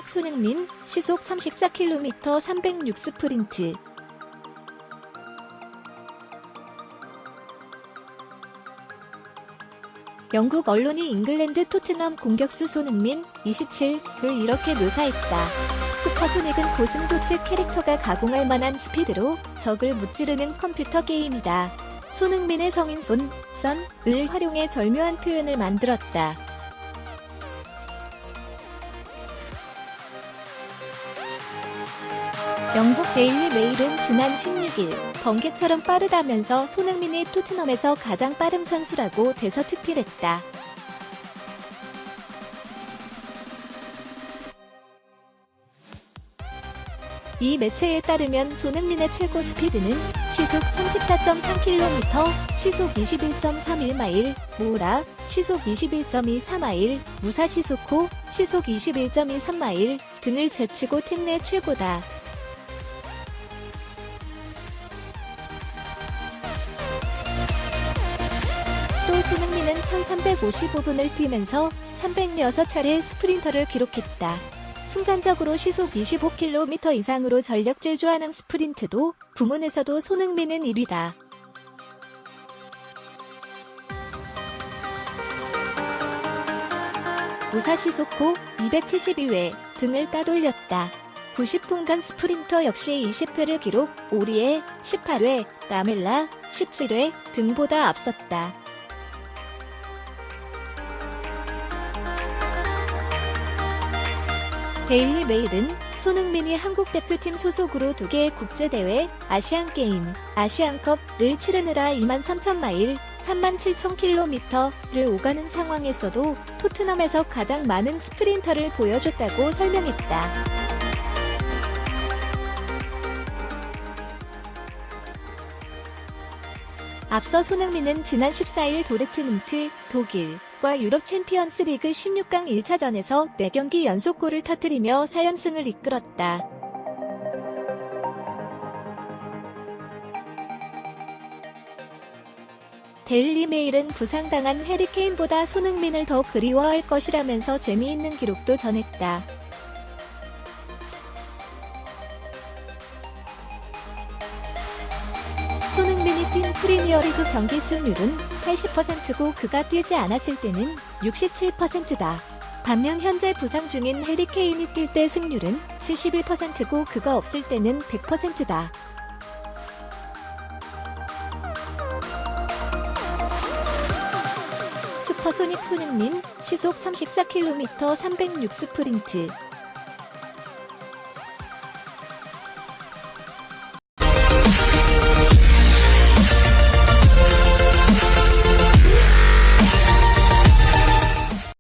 슈퍼소닉 손흥민, 시속 34km 306 스프린트. 영국 언론이 잉글랜드 토트넘 공격수 손흥민, 27을 이렇게 묘사했다. 슈퍼소닉은 고슴도치 캐릭터가 가공할 만한 스피드로 적을 무찌르는 컴퓨터 게임이다. 손흥민의 성인 선을 활용해 절묘한 표현을 만들었다. 영국 데일리 메일은 지난 16일 번개처럼 빠르다면서 손흥민이 토트넘에서 가장 빠른 선수라고 대서특필했다. 이 매체에 따르면 손흥민의 최고 스피드는 시속 34.3km, 시속 21.31마일, 모라, 시속 21.24마일, 무사시속호, 시속 21.23마일 등을 제치고 팀 내 최고다. 또 손흥민은 1355분을 뛰면서 306차례의 스프린터를 기록했다. 순간적으로 시속 25km 이상으로 전력 질주하는 스프린트도 부문에서도 손흥민은 1위다. 무사시속호 272회 등을 따돌렸다. 90분간 스프린터 역시 20회를 기록, 오리에 18회, 라멜라 17회 등보다 앞섰다. 데일리 메일은 손흥민이 한국 대표팀 소속으로 2개의 국제대회, 아시안게임, 아시안컵을 치르느라 23,000마일, 37,000km를 오가는 상황에서도 토트넘에서 가장 많은 스프린터를 보여줬다고 설명했다. 앞서 손흥민은 지난 14일 도르트문트, 독일과 유럽 챔피언스 리그 16강 1차전에서 4경기 연속골을 터뜨리며 4연승을 이끌었다. 데일리 메일은 부상당한 해리 케인보다 손흥민을 더 그리워할 것이라면서 재미있는 기록도 전했다. 손흥민이 뛴 프리미어리그 경기 승률은 80%고 그가 뛰지 않았을 때는 67%다. 반면 현재 부상 중인 해리 케인이 뛸 때 승률은 71%고 그가 없을 때는 100%다. 슈퍼소닉 손흥민, 시속 34km 306 스프린트.